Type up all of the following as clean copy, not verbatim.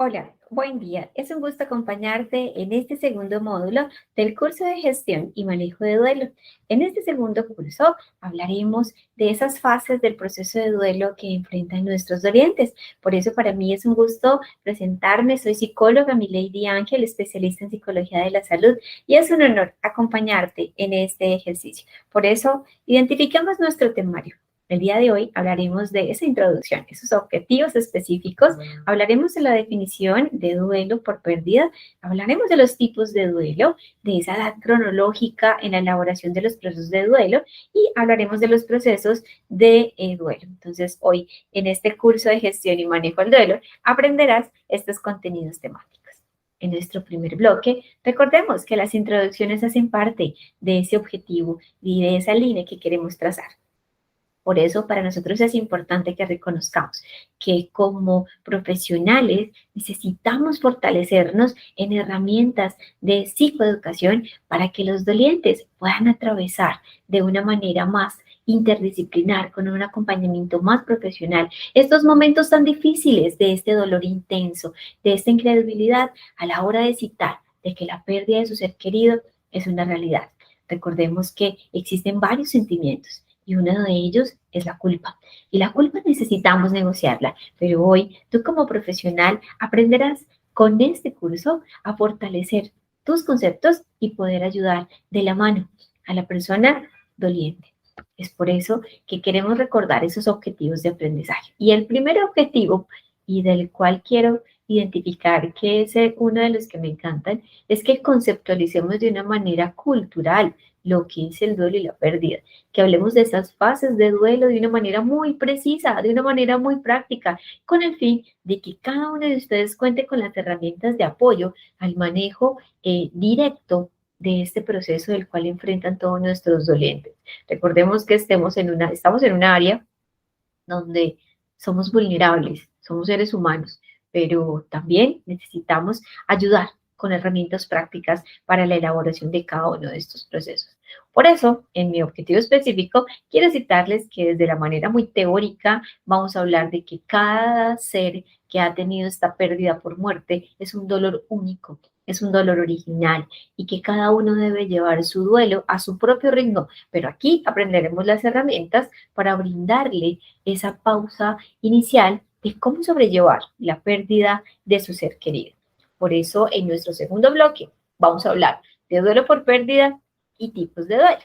Hola, buen día. Es un gusto acompañarte en este segundo módulo del curso de gestión y manejo de duelo. En este segundo curso hablaremos de esas fases del proceso de duelo que enfrentan nuestros dolientes. Por eso para mí es un gusto presentarme. Soy psicóloga Milady Ángel, especialista en psicología de la salud, y es un honor acompañarte en este ejercicio. Por eso, identifiquemos nuestro temario. El día de hoy hablaremos de esa introducción, esos objetivos específicos. Hablaremos de la definición de duelo por pérdida, hablaremos de los tipos de duelo, de esa edad cronológica en la elaboración de los procesos de duelo y hablaremos de los procesos de duelo. Entonces, hoy en este curso de gestión y manejo del duelo aprenderás estos contenidos temáticos. En nuestro primer bloque, recordemos que las introducciones hacen parte de ese objetivo y de esa línea que queremos trazar. Por eso, para nosotros es importante que reconozcamos que como profesionales necesitamos fortalecernos en herramientas de psicoeducación para que los dolientes puedan atravesar de una manera más interdisciplinar, con un acompañamiento más profesional, estos momentos tan difíciles de este dolor intenso, de esta incredulidad a la hora de citar de que la pérdida de su ser querido es una realidad. Recordemos que existen varios sentimientos y uno de ellos es la culpa. Y la culpa necesitamos negociarla, pero hoy tú como profesional aprenderás con este curso a fortalecer tus conceptos y poder ayudar de la mano a la persona doliente. Es por eso que queremos recordar esos objetivos de aprendizaje. Y el primer objetivo, y del cual quiero identificar que es uno de los que me encantan, es que conceptualicemos de una manera cultural lo que es el duelo y la pérdida, que hablemos de esas fases de duelo de una manera muy precisa, de una manera muy práctica, con el fin de que cada uno de ustedes cuente con las herramientas de apoyo al manejo directo de este proceso del cual enfrentan todos nuestros dolientes. Recordemos que estamos en una área donde somos vulnerables, somos seres humanos, pero también necesitamos ayudar con herramientas prácticas para la elaboración de cada uno de estos procesos. Por eso, en mi objetivo específico, quiero citarles que desde la manera muy teórica vamos a hablar de que cada ser que ha tenido esta pérdida por muerte es un dolor único, es un dolor original y que cada uno debe llevar su duelo a su propio ritmo. Pero aquí aprenderemos las herramientas para brindarle esa pausa inicial de cómo sobrellevar la pérdida de su ser querido. Por eso, en nuestro segundo bloque, vamos a hablar de duelo por pérdida y tipos de duelo.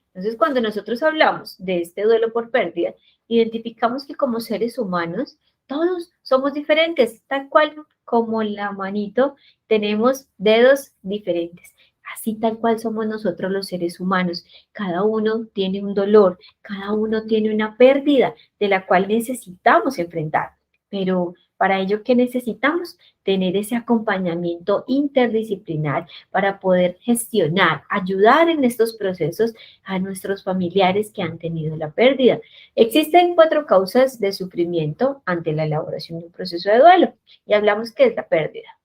Entonces, cuando nosotros hablamos de este duelo por pérdida, identificamos que como seres humanos, todos somos diferentes, tal cual como la manito, tenemos dedos diferentes. Así tal cual somos nosotros los seres humanos. Cada uno tiene un dolor, cada uno tiene una pérdida de la cual necesitamos enfrentar. Pero para ello, ¿qué necesitamos? Tener ese acompañamiento interdisciplinar para poder gestionar, ayudar en estos procesos a nuestros familiares que han tenido la pérdida. Existen 4 causas de sufrimiento ante la elaboración de un proceso de duelo y hablamos que es la pérdida.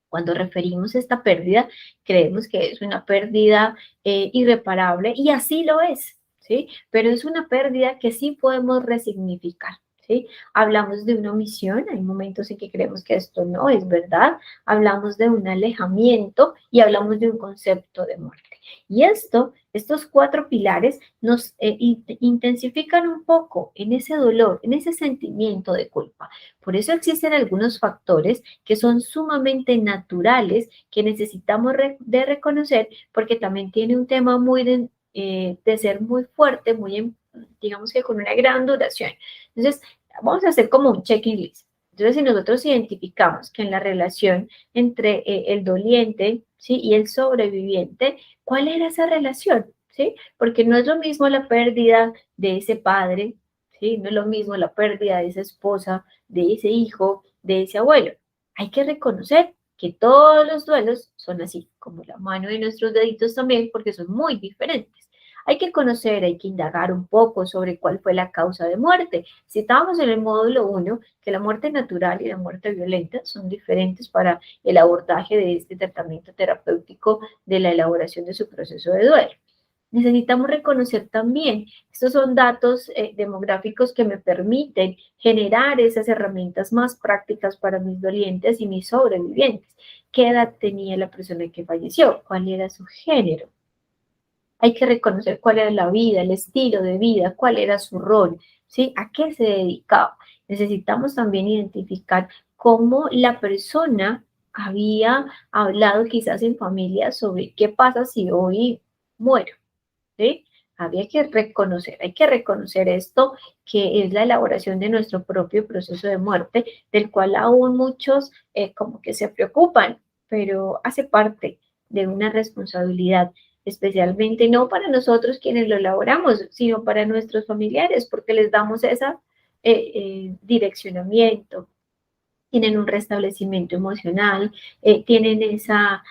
Cuando referimos a esta pérdida, creemos que es una pérdida irreparable y así lo es, ¿sí? Pero es una pérdida que sí podemos resignificar, ¿sí? Hablamos de una omisión, hay momentos en que creemos que esto no es verdad, hablamos de un alejamiento y hablamos de un concepto de muerte. Y estos 4 pilares nos intensifican un poco en ese dolor, en ese sentimiento de culpa. Por eso existen algunos factores que son sumamente naturales, que necesitamos de reconocer, porque también tiene un tema muy de ser muy fuerte, muy, digamos que con una gran duración. Entonces, vamos a hacer como un checklist. Entonces, si nosotros identificamos que en la relación entre el doliente, ¿sí?, y el sobreviviente, ¿cuál era esa relación? ¿Sí? Porque no es lo mismo la pérdida de ese padre, ¿sí? No es lo mismo la pérdida de esa esposa, de ese hijo, de ese abuelo. Hay que reconocer que todos los duelos son así, como la mano de nuestros deditos también, porque son muy diferentes. Hay que conocer, hay que indagar un poco sobre cuál fue la causa de muerte. Citábamos en el módulo 1 que la muerte natural y la muerte violenta son diferentes para el abordaje de este tratamiento terapéutico de la elaboración de su proceso de duelo. Necesitamos reconocer también, estos son datos demográficos que me permiten generar esas herramientas más prácticas para mis dolientes y mis sobrevivientes. ¿Qué edad tenía la persona que falleció? ¿Cuál era su género? Hay que reconocer cuál era la vida, el estilo de vida, cuál era su rol, ¿sí? ¿A qué se dedicaba? Necesitamos también identificar cómo la persona había hablado quizás en familia sobre qué pasa si hoy muero, ¿sí? Hay que reconocer esto, que es la elaboración de nuestro propio proceso de muerte, del cual aún muchos como que se preocupan, pero hace parte de una responsabilidad, especialmente no para nosotros quienes lo elaboramos, sino para nuestros familiares, porque les damos ese direccionamiento, tienen un restablecimiento emocional, tienen esa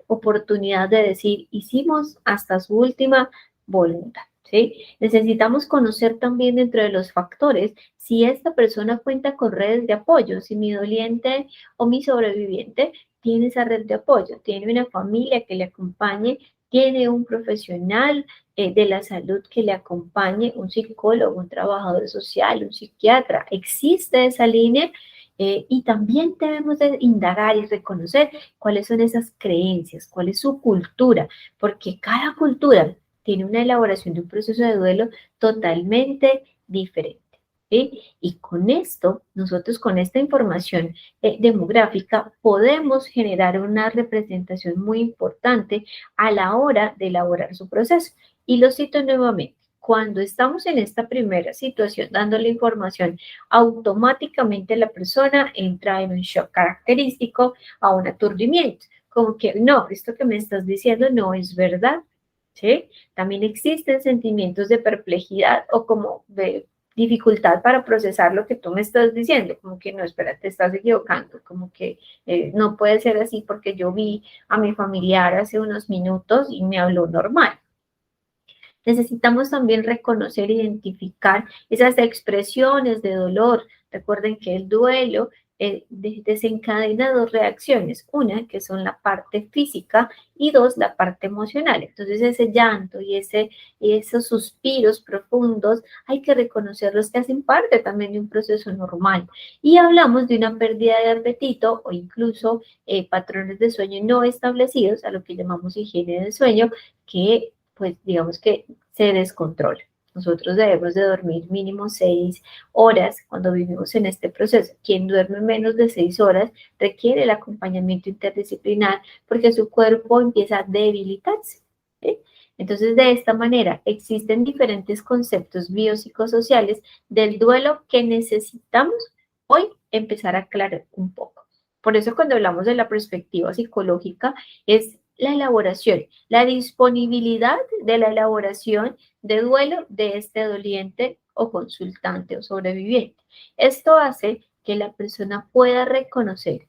oportunidad de decir, hicimos hasta su última voluntad. ¿Sí? Necesitamos conocer también dentro de los factores si esta persona cuenta con redes de apoyo, si mi doliente o mi sobreviviente tiene esa red de apoyo, tiene una familia que le acompañe, tiene un profesional de la salud que le acompañe, un psicólogo, un trabajador social, un psiquiatra. ¿Existe esa línea? Y también debemos de indagar y reconocer cuáles son esas creencias, cuál es su cultura, porque cada cultura tiene una elaboración de un proceso de duelo totalmente diferente. ¿Sí? Y con esto, nosotros con esta información demográfica podemos generar una representación muy importante a la hora de elaborar su proceso. Y lo cito nuevamente, cuando estamos en esta primera situación dando la información, automáticamente la persona entra en un shock característico, a un aturdimiento, como que no, esto que me estás diciendo no es verdad, ¿sí? También existen sentimientos de perplejidad o como de dificultad para procesar lo que tú me estás diciendo, como que no, espera, te estás equivocando, como que no puede ser así porque yo vi a mi familiar hace unos minutos y me habló normal. Necesitamos también reconocer, identificar esas expresiones de dolor. Recuerden que el duelo desencadena dos reacciones, una que son la parte física y dos, la parte emocional. Entonces ese llanto y esos suspiros profundos hay que reconocerlos que hacen parte también de un proceso normal. Y hablamos de una pérdida de apetito o incluso patrones de sueño no establecidos, a lo que llamamos higiene del sueño, que pues digamos que se descontrola. Nosotros debemos de dormir mínimo 6 horas cuando vivimos en este proceso. Quien duerme menos de 6 horas requiere el acompañamiento interdisciplinar porque su cuerpo empieza a debilitarse. ¿Sí? Entonces, de esta manera, existen diferentes conceptos biopsicosociales del duelo que necesitamos hoy empezar a aclarar un poco. Por eso, cuando hablamos de la perspectiva psicológica, es la elaboración, la disponibilidad de la elaboración de duelo de este doliente o consultante o sobreviviente. Esto hace que la persona pueda reconocer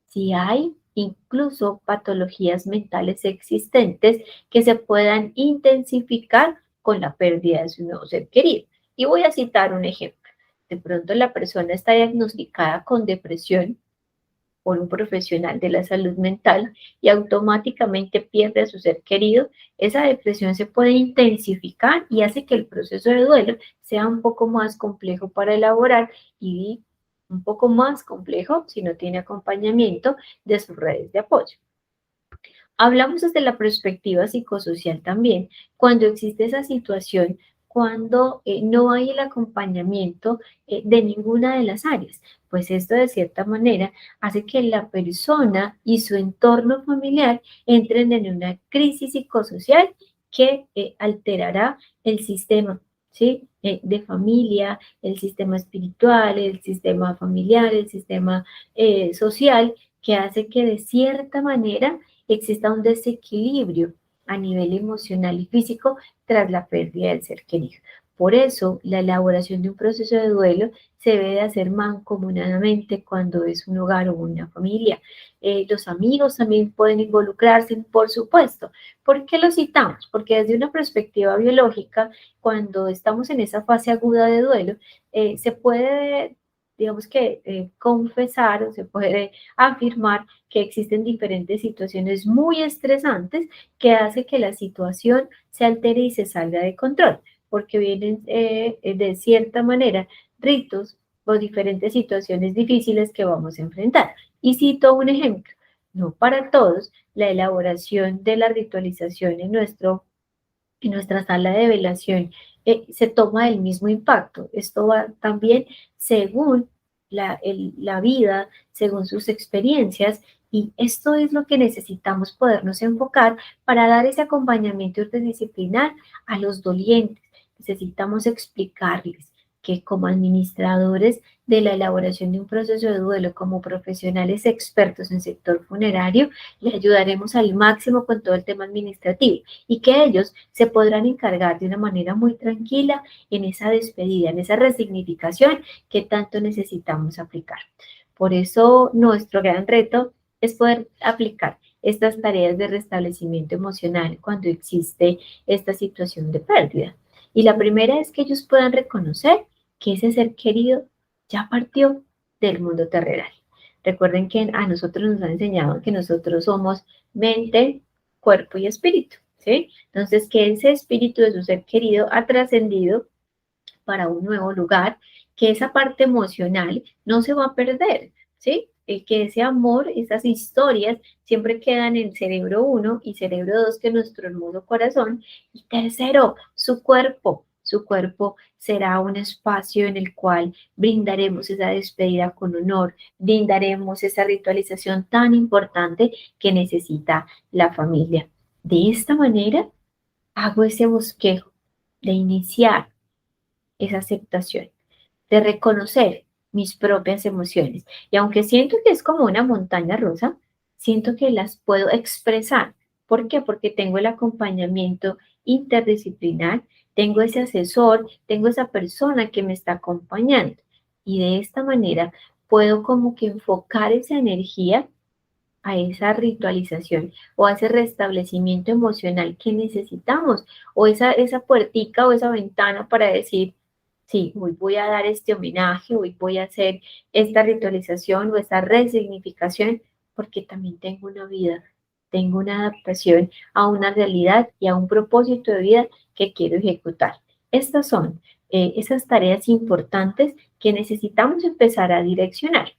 si hay incluso patologías mentales existentes que se puedan intensificar con la pérdida de su nuevo ser querido. Y voy a citar un ejemplo. De pronto la persona está diagnosticada con depresión por un profesional de la salud mental y automáticamente pierde a su ser querido, esa depresión se puede intensificar y hace que el proceso de duelo sea un poco más complejo para elaborar y un poco más complejo si no tiene acompañamiento de sus redes de apoyo. Hablamos desde la perspectiva psicosocial también, cuando existe esa situación, cuando no hay el acompañamiento de ninguna de las áreas, pues esto de cierta manera hace que la persona y su entorno familiar entren en una crisis psicosocial que alterará el sistema, ¿sí? De familia, el sistema espiritual, el sistema familiar, el sistema social, que hace que de cierta manera exista un desequilibrio a nivel emocional y físico tras la pérdida del ser querido. Por eso, la elaboración de un proceso de duelo se debe de hacer mancomunadamente cuando es un hogar o una familia. Los amigos también pueden involucrarse, por supuesto. ¿Por qué lo citamos? Porque desde una perspectiva biológica, cuando estamos en esa fase aguda de duelo, se puede digamos que confesar o se puede afirmar que existen diferentes situaciones muy estresantes que hace que la situación se altere y se salga de control, porque vienen de cierta manera ritos o diferentes situaciones difíciles que vamos a enfrentar. Y cito un ejemplo, no para todos, la elaboración de la ritualización en nuestra sala de velación se toma el mismo impacto. Esto va también según la vida, según sus experiencias, y esto es lo que necesitamos podernos enfocar para dar ese acompañamiento interdisciplinar a los dolientes. Necesitamos explicarles que como administradores de la elaboración de un proceso de duelo, como profesionales expertos en sector funerario, le ayudaremos al máximo con todo el tema administrativo y que ellos se podrán encargar de una manera muy tranquila en esa despedida, en esa resignificación que tanto necesitamos aplicar. Por eso nuestro gran reto es poder aplicar estas tareas de restablecimiento emocional cuando existe esta situación de pérdida. Y la primera es que ellos puedan reconocer que ese ser querido ya partió del mundo terrenal. Recuerden que a nosotros nos han enseñado que nosotros somos mente, cuerpo y espíritu, ¿sí? Entonces, que ese espíritu de su ser querido ha trascendido para un nuevo lugar, que esa parte emocional no se va a perder, ¿sí? Que ese amor, esas historias siempre quedan en cerebro 1 y cerebro 2, que es nuestro hermoso corazón. Y tercero, su cuerpo. Su cuerpo será un espacio en el cual brindaremos esa despedida con honor, brindaremos esa ritualización tan importante que necesita la familia. De esta manera, hago ese bosquejo de iniciar esa aceptación, de reconocer mis propias emociones. Y aunque siento que es como una montaña rusa, siento que las puedo expresar. ¿Por qué? Porque tengo el acompañamiento interdisciplinar, tengo ese asesor, tengo esa persona que me está acompañando. Y de esta manera puedo como que enfocar esa energía a esa ritualización o a ese restablecimiento emocional que necesitamos, o esa puertica o esa ventana para decir, sí, hoy voy a dar este homenaje, hoy voy a hacer esta ritualización o esta resignificación, porque también tengo una vida, tengo una adaptación a una realidad y a un propósito de vida que quiero ejecutar. Estas son esas tareas importantes que necesitamos empezar a direccionar.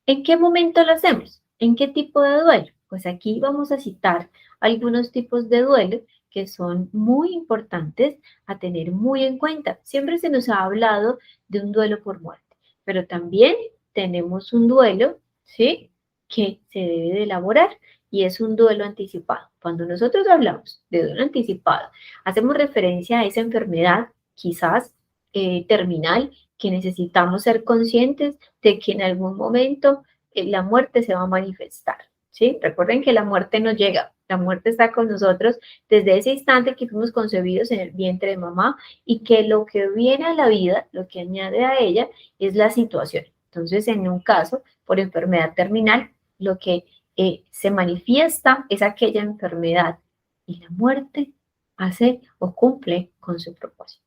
¿En qué momento lo hacemos? ¿En qué tipo de duelo? Pues aquí vamos a citar algunos tipos de duelo que son muy importantes a tener muy en cuenta. Siempre se nos ha hablado de un duelo por muerte, pero también tenemos un duelo, ¿sí? Que se debe de elaborar y es un duelo anticipado. Cuando nosotros hablamos de duelo anticipado, hacemos referencia a esa enfermedad, quizás terminal, que necesitamos ser conscientes de que en algún momento la muerte se va a manifestar, ¿sí? Recuerden que la muerte no llega, la muerte está con nosotros desde ese instante que fuimos concebidos en el vientre de mamá y que lo que viene a la vida, lo que añade a ella, es la situación. Entonces, en un caso, por enfermedad terminal, lo que se manifiesta es aquella enfermedad y la muerte hace o cumple con su propósito.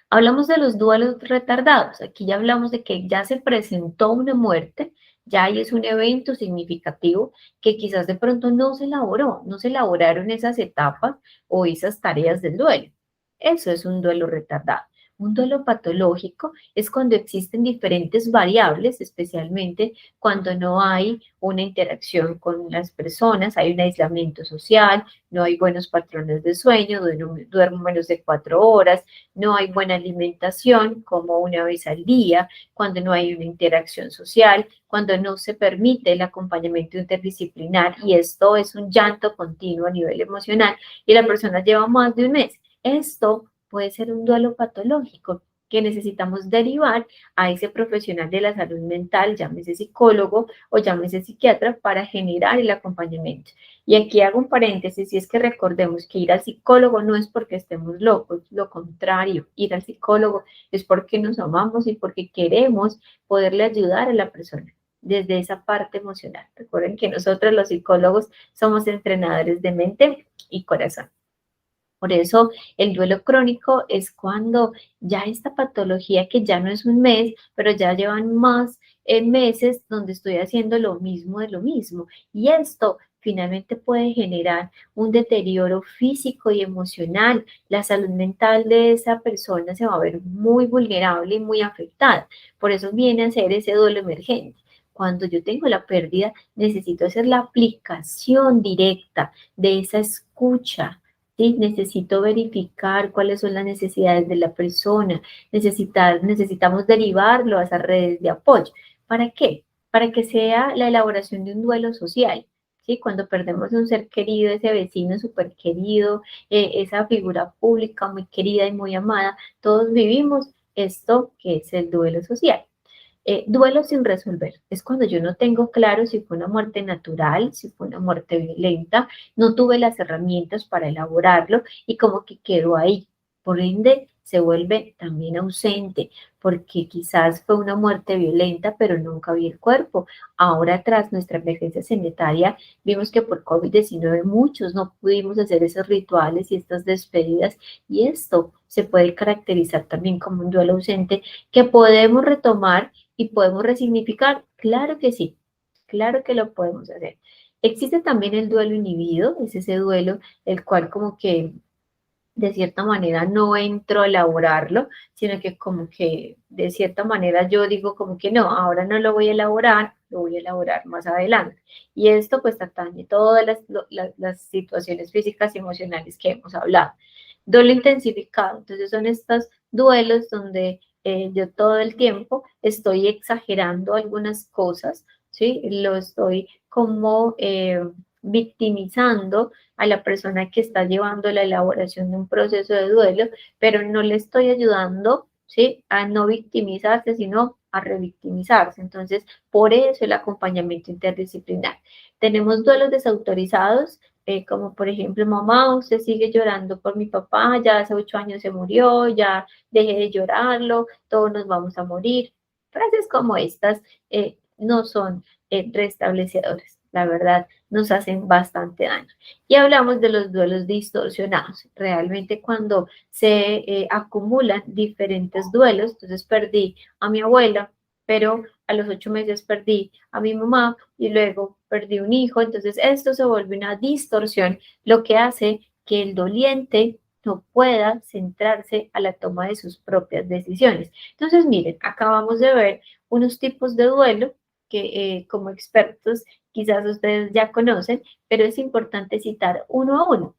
Hablamos de los duelos retardados. Aquí ya hablamos de que ya se presentó una muerte, ya ahí es un evento significativo que quizás de pronto no se elaboró, no se elaboraron esas etapas o esas tareas del duelo. Eso es un duelo retardado. Un duelo patológico es cuando existen diferentes variables, especialmente cuando no hay una interacción con las personas, hay un aislamiento social, no hay buenos patrones de sueño, duermo menos de 4 horas, no hay buena alimentación como una vez al día, cuando no hay una interacción social, cuando no se permite el acompañamiento interdisciplinar y esto es un llanto continuo a nivel emocional y la persona lleva más de un mes. Esto puede ser un duelo patológico que necesitamos derivar a ese profesional de la salud mental, llámese psicólogo o llámese psiquiatra, para generar el acompañamiento. Y aquí hago un paréntesis, y es que recordemos que ir al psicólogo no es porque estemos locos, lo contrario, ir al psicólogo es porque nos amamos y porque queremos poderle ayudar a la persona desde esa parte emocional. Recuerden que nosotros los psicólogos somos entrenadores de mente y corazón. Por eso el duelo crónico es cuando ya esta patología que ya no es un mes, pero ya llevan más meses donde estoy haciendo lo mismo de lo mismo. Y esto finalmente puede generar un deterioro físico y emocional. La salud mental de esa persona se va a ver muy vulnerable y muy afectada. Por eso viene a ser ese duelo emergente. Cuando yo tengo la pérdida, necesito hacer la aplicación directa de esa escucha. ¿Sí? Necesito verificar cuáles son las necesidades de la persona. Necesitamos derivarlo a esas redes de apoyo. ¿Para qué? Para que sea la elaboración de un duelo social. ¿Sí? Cuando perdemos un ser querido, ese vecino súper querido, esa figura pública muy querida y muy amada, todos vivimos esto que es el duelo social. Duelo sin resolver es cuando yo no tengo claro si fue una muerte natural, si fue una muerte violenta, no tuve las herramientas para elaborarlo y como que quedó ahí. Por ende, se vuelve también ausente, porque quizás fue una muerte violenta, pero nunca vi el cuerpo. Ahora, tras nuestra emergencia sanitaria, vimos que por COVID-19 muchos no pudimos hacer esos rituales y estas despedidas, y esto se puede caracterizar también como un duelo ausente que podemos retomar y podemos resignificar. Claro que sí, claro que lo podemos hacer. Existe también el duelo inhibido, es ese duelo el cual como que de cierta manera no entro a elaborarlo, sino que como que de cierta manera yo digo como que no, ahora no lo voy a elaborar, lo voy a elaborar más adelante. Y esto pues atañe todas las situaciones físicas y emocionales que hemos hablado. Duelo intensificado, entonces son estos duelos donde yo todo el tiempo estoy exagerando algunas cosas, ¿sí? Lo estoy como victimizando a la persona que está llevando la elaboración de un proceso de duelo, pero no le estoy ayudando, ¿sí? A no victimizarse, sino a revictimizarse. Entonces, por eso el acompañamiento interdisciplinar. Tenemos duelos desautorizados, como por ejemplo, mamá, usted sigue llorando por mi papá, ya hace 8 años se murió, ya deje de llorarlo, todos nos vamos a morir. Frases como estas no son restablecedores, la verdad, nos hacen bastante daño. Y hablamos de los duelos distorsionados. Realmente cuando se acumulan diferentes duelos, entonces perdí a mi abuela, pero a los 8 meses perdí a mi mamá y luego perdí un hijo, entonces esto se vuelve una distorsión, lo que hace que el doliente no pueda centrarse a la toma de sus propias decisiones. Entonces, miren, acabamos de ver unos tipos de duelo que como expertos quizás ustedes ya conocen, pero es importante citar uno a uno.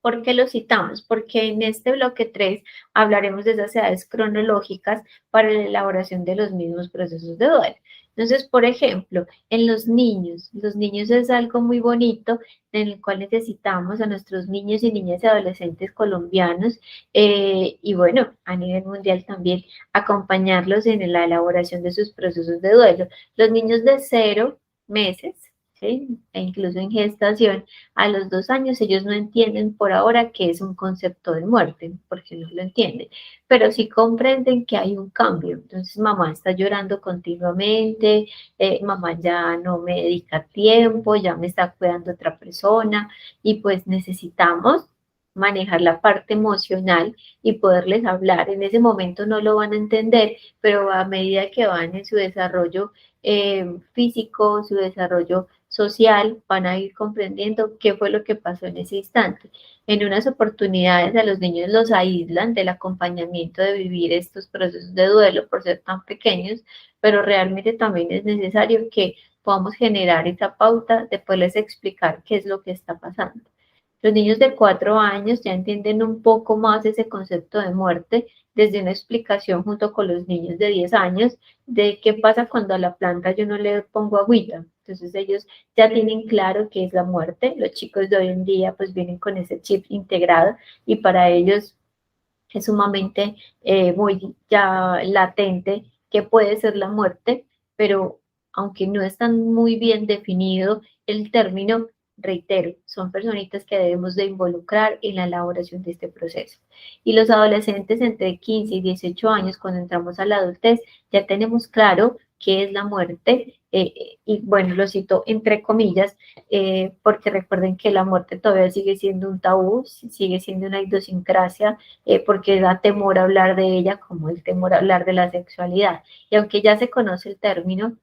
¿Por qué lo citamos? Porque en este bloque 3 hablaremos de esas edades cronológicas para la elaboración de los mismos procesos de duelo. Entonces, por ejemplo, en los niños es algo muy bonito en el cual necesitamos a nuestros niños y niñas y adolescentes colombianos y bueno, a nivel mundial también acompañarlos en la elaboración de sus procesos de duelo. Los niños de 0 meses, ¿sí? E incluso en gestación, a los 2 años ellos no entienden por ahora qué es un concepto de muerte, porque no lo entienden, pero sí comprenden que hay un cambio. Entonces mamá está llorando continuamente, mamá ya no me dedica tiempo, ya me está cuidando otra persona y pues necesitamos manejar la parte emocional y poderles hablar. En ese momento no lo van a entender, pero a medida que van en su desarrollo físico, su desarrollo social, van a ir comprendiendo qué fue lo que pasó en ese instante. En unas oportunidades a los niños los aíslan del acompañamiento de vivir estos procesos de duelo por ser tan pequeños, pero realmente también es necesario que podamos generar esa pauta de poderles explicar qué es lo que está pasando. Los niños de 4 años ya entienden un poco más ese concepto de muerte desde una explicación junto con los niños de 10 años de qué pasa cuando a la planta yo no le pongo agüita. Entonces ellos ya tienen claro qué es la muerte. Los chicos de hoy en día pues vienen con ese chip integrado y para ellos es sumamente muy ya latente que puede ser la muerte, pero aunque no es tan muy bien definido el término, reitero, son personitas que debemos de involucrar en la elaboración de este proceso. Y los adolescentes entre 15 y 18 años, cuando entramos a la adultez, ya tenemos claro qué es la muerte, y bueno, lo cito entre comillas, porque recuerden que la muerte todavía sigue siendo un tabú, sigue siendo una idiosincrasia, porque da temor hablar de ella como el temor a hablar de la sexualidad. Y aunque ya se conoce el término,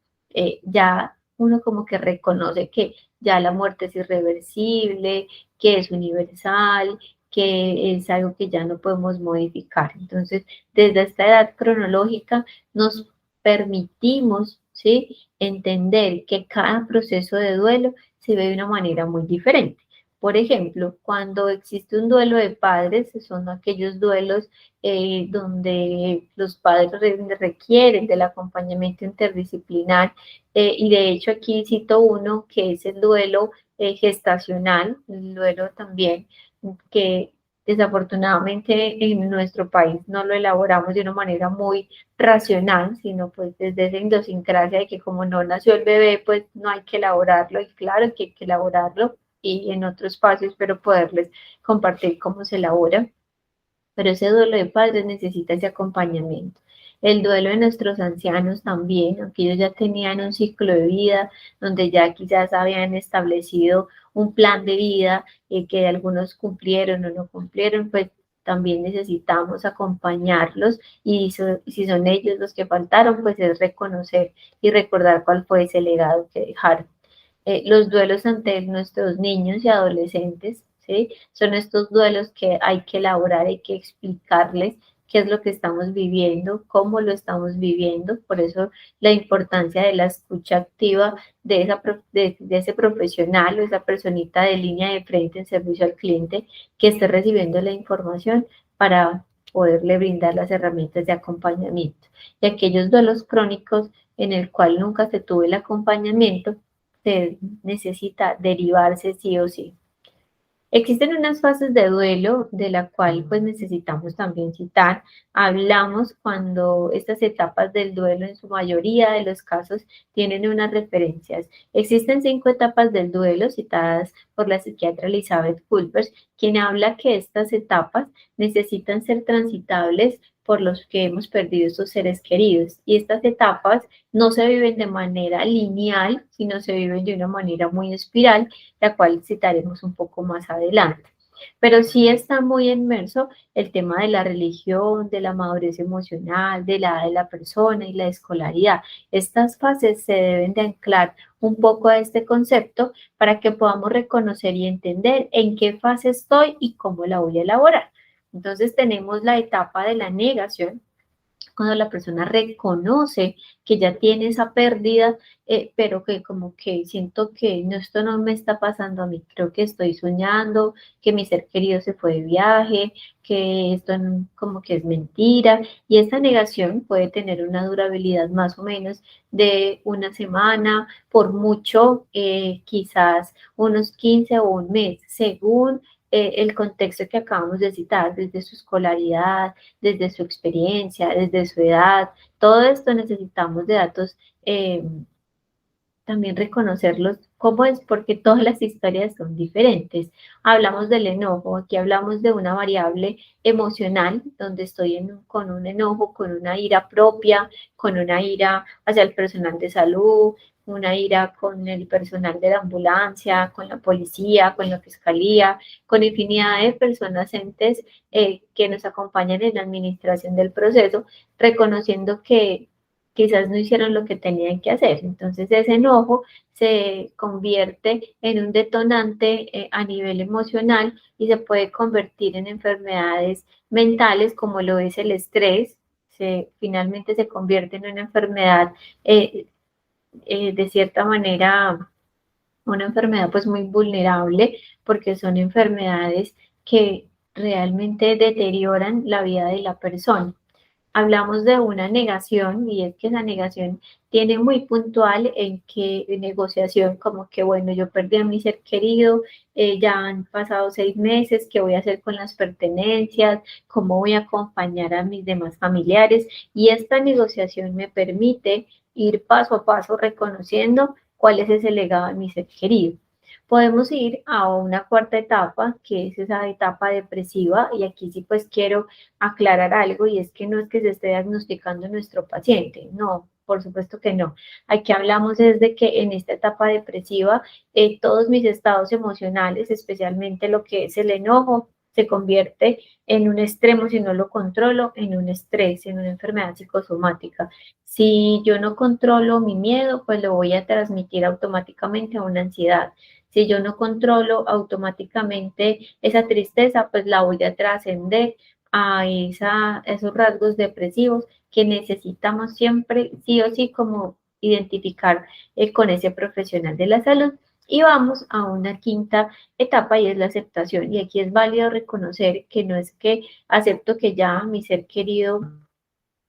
ya uno como que reconoce que ya la muerte es irreversible, que es universal, que es algo que ya no podemos modificar. Entonces, desde esta edad cronológica nos permitimos, ¿sí?, entender que cada proceso de duelo se ve de una manera muy diferente. Por ejemplo, cuando existe un duelo de padres, son aquellos duelos donde los padres requieren del acompañamiento interdisciplinar, y de hecho aquí cito uno que es el duelo gestacional, el duelo también que desafortunadamente en nuestro país no lo elaboramos de una manera muy racional, sino pues desde esa idiosincrasia de que como no nació el bebé, pues no hay que elaborarlo, y claro que hay que elaborarlo, y en otros espacios espero poderles compartir cómo se elabora, pero ese duelo de padres necesita ese acompañamiento. El duelo de nuestros ancianos también, aunque ellos ya tenían un ciclo de vida, donde ya quizás habían establecido un plan de vida, que algunos cumplieron o no cumplieron, pues también necesitamos acompañarlos, y si son ellos los que faltaron, pues es reconocer y recordar cuál fue ese legado que dejaron. Los duelos ante nuestros niños y adolescentes, ¿sí? Son estos duelos que hay que elaborar, hay que explicarles qué es lo que estamos viviendo, cómo lo estamos viviendo, por eso la importancia de la escucha activa de ese profesional o esa personita de línea de frente en servicio al cliente que esté recibiendo la información para poderle brindar las herramientas de acompañamiento. Y aquellos duelos crónicos en el cual nunca se tuvo el acompañamiento, se necesita derivarse sí o sí. Existen unas fases de duelo de la cual pues necesitamos también citar. Hablamos cuando estas etapas del duelo en su mayoría de los casos tienen unas referencias. Existen 5 etapas del duelo citadas por la psiquiatra Elizabeth Kübler, quien habla que estas etapas necesitan ser transitables por los que hemos perdido estos seres queridos. Y estas etapas no se viven de manera lineal, sino se viven de una manera muy espiral, la cual citaremos un poco más adelante. Pero sí está muy inmerso el tema de la religión, de la madurez emocional, de la edad de la persona y la escolaridad. Estas fases se deben de anclar un poco a este concepto para que podamos reconocer y entender en qué fase estoy y cómo la voy a elaborar. Entonces tenemos la etapa de la negación, cuando la persona reconoce que ya tiene esa pérdida, pero que como que siento que no, esto no me está pasando a mí, creo que estoy soñando, que mi ser querido se fue de viaje, que esto como que es mentira, y esta negación puede tener una durabilidad más o menos de una semana, por mucho quizás unos 15 o un mes, según el contexto que acabamos de citar, desde su escolaridad, desde su experiencia, desde su edad. Todo esto necesitamos de datos, también reconocerlos cómo es, porque todas las historias son diferentes. Hablamos del enojo, aquí hablamos de una variable emocional, donde estoy con un enojo, con una ira propia, con una ira hacia el personal de salud, una ira con el personal de la ambulancia, con la policía, con la fiscalía, con infinidad de personas entes que nos acompañan en la administración del proceso, reconociendo que quizás no hicieron lo que tenían que hacer. Entonces ese enojo se convierte en un detonante a nivel emocional y se puede convertir en enfermedades mentales como lo es el estrés. Finalmente se convierte en una enfermedad, de cierta manera, una enfermedad pues muy vulnerable, porque son enfermedades que realmente deterioran la vida de la persona. Hablamos de una negación, y es que esa negación tiene muy puntual en que negociación, como que bueno, yo perdí a mi ser querido, ya han pasado 6 meses, ¿qué voy a hacer con las pertenencias? ¿Cómo voy a acompañar a mis demás familiares? Y esta negociación me permite ir paso a paso reconociendo cuál es ese legado de mi ser querido. Podemos ir a una cuarta etapa, que es esa etapa depresiva, y aquí sí pues quiero aclarar algo, y es que no es que se esté diagnosticando nuestro paciente, no, por supuesto que no. Aquí hablamos desde que en esta etapa depresiva, todos mis estados emocionales, especialmente lo que es el enojo, se convierte en un extremo, si no lo controlo, en un estrés, en una enfermedad psicosomática. Si yo no controlo mi miedo, pues lo voy a transmitir automáticamente a una ansiedad. Si yo no controlo automáticamente esa tristeza, pues la voy a trascender a esos rasgos depresivos que necesitamos siempre, sí o sí, como identificar con ese profesional de la salud. Y vamos a una quinta etapa y es la aceptación. Y aquí es válido reconocer que no es que acepto que ya mi ser querido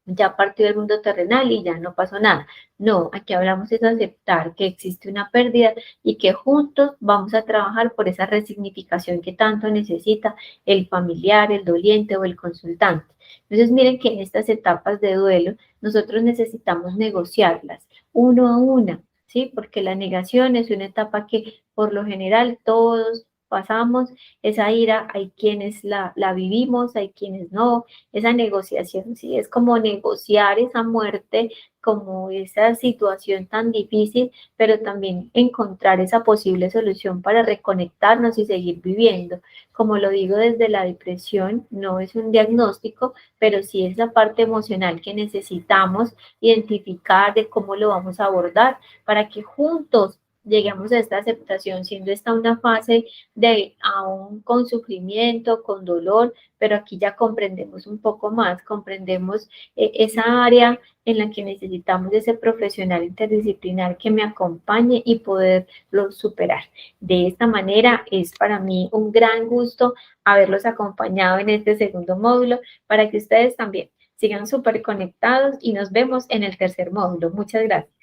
ya partió del mundo terrenal y ya no pasó nada. No, aquí hablamos es aceptar que existe una pérdida y que juntos vamos a trabajar por esa resignificación que tanto necesita el familiar, el doliente o el consultante. Entonces, miren que en estas etapas de duelo nosotros necesitamos negociarlas uno a una, ¿sí? Porque la negación es una etapa que por lo general todos pasamos. Esa ira hay quienes la vivimos, hay quienes no. Esa negociación, sí, es como negociar esa muerte, como esa situación tan difícil, pero también encontrar esa posible solución para reconectarnos y seguir viviendo. Como lo digo desde la depresión, no es un diagnóstico, pero sí es la parte emocional que necesitamos identificar de cómo lo vamos a abordar para que juntos lleguemos a esta aceptación, siendo esta una fase de aún con sufrimiento, con dolor, pero aquí ya comprendemos un poco más, comprendemos esa área en la que necesitamos ese profesional interdisciplinar que me acompañe y poderlo superar. De esta manera es para mí un gran gusto haberlos acompañado en este segundo módulo para que ustedes también sigan súper conectados y nos vemos en el tercer módulo. Muchas gracias.